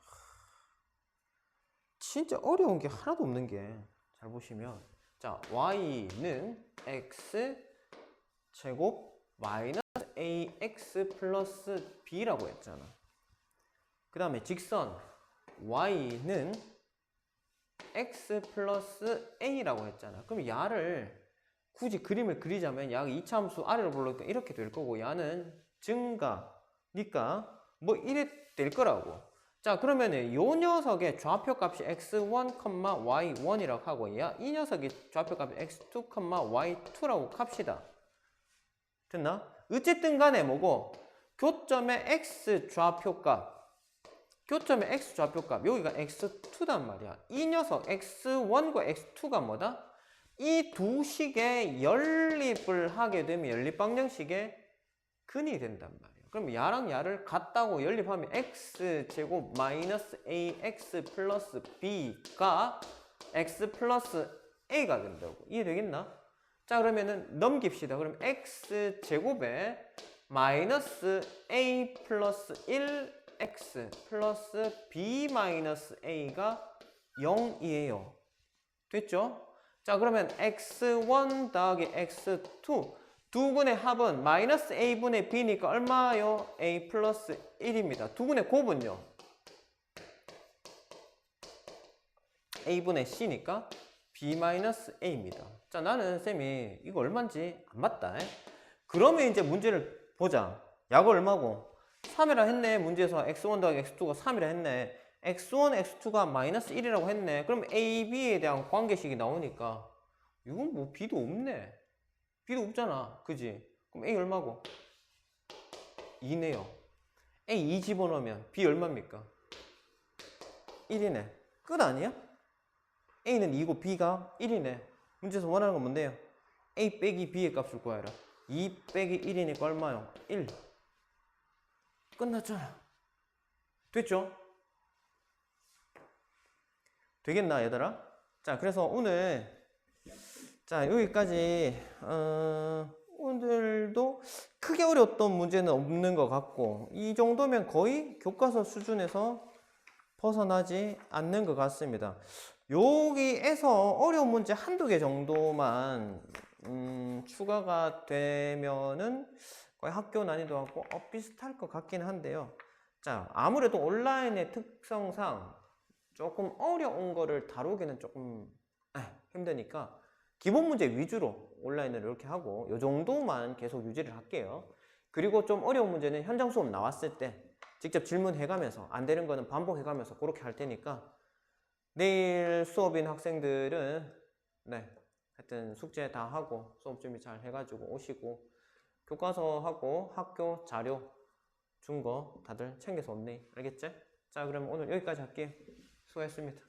[SPEAKER 1] 진짜 어려운 게 하나도 없는 게 잘 보시면 자 y는 x 제곱 마이너스 ax 플러스 b라고 했잖아. 그 다음에 직선 y는 x 플러스 a라고 했잖아. 그럼 야를 굳이 그림을 그리자면 야가 이차함수 아래로 불러니까 이렇게 될 거고 야는 증가니까 뭐 이래 될 거라고. 자 그러면은 요 녀석의 좌표 값이 x1, y1이라고 하고 이 녀석이 좌표 값이 x2, y2라고 합시다. 됐나? 어쨌든 간에 뭐고 교점의 x 좌표값 여기가 x2단 말이야. 이 녀석 x1과 x2가 뭐다? 이 두 식의 연립을 하게 되면 연립방정식의 근이 된단 말이야. 그럼 야랑 야를 같다고 연립하면 x제곱 마이너스 ax 플러스 b가 x 플러스 a가 된다고. 이해되겠나? 자 그러면은 넘깁시다. 그럼 x제곱에 마이너스 a 플러스 1x 플러스 b 마이너스 a가 0이에요. 됐죠? 자 그러면 x1 더하기 x2 두 근의 합은 마이너스 a분의 b니까 얼마요? a 플러스 1입니다. 두 근의 곱은요? a분의 c니까 b 마이너스 a입니다. 자 나는 쌤이 이거 얼마인지 안 맞다. 그러면 이제 문제를 보자. 야가 얼마고? 3이라 했네. 문제에서 x1 더하기 x2가 3이라 했네. x1, x2가 마이너스 1이라고 했네. 그럼 a, b에 대한 관계식이 나오니까 이건 뭐 b도 없네. b도 없잖아. 그지? 그럼 a 얼마고? 2네요. a 2 집어넣으면 b 얼마입니까? 1이네. 끝 아니야? A는 2고 B가 1이네. 문제에서 원하는 건 뭔데요? A 빼기 B의 값을 구하라. 2 빼기 1이니까 얼마요? 1. 끝났잖아. 됐죠? 되겠나 얘들아? 자, 그래서 오늘 자 여기까지 오늘도 크게 어려웠던 문제는 없는 것 같고 이 정도면 거의 교과서 수준에서 벗어나지 않는 것 같습니다. 여기에서 어려운 문제 한두 개 정도만 추가가 되면은 거의 학교 난이도하고 비슷할 것 같긴 한데요. 자, 아무래도 온라인의 특성상 조금 어려운 거를 다루기는 조금 힘드니까 기본 문제 위주로 온라인을 이렇게 하고 이 정도만 계속 유지를 할게요. 그리고 좀 어려운 문제는 현장 수업 나왔을 때 직접 질문해 가면서 안 되는 거는 반복해 가면서 그렇게 할 테니까 내일 수업인 학생들은 네, 하여튼 숙제 다 하고 수업 준비 잘 해가지고 오시고 교과서하고 학교 자료 준 거 다들 챙겨서 온네. 알겠지? 자, 그럼 오늘 여기까지 할게요. 수고했습니다.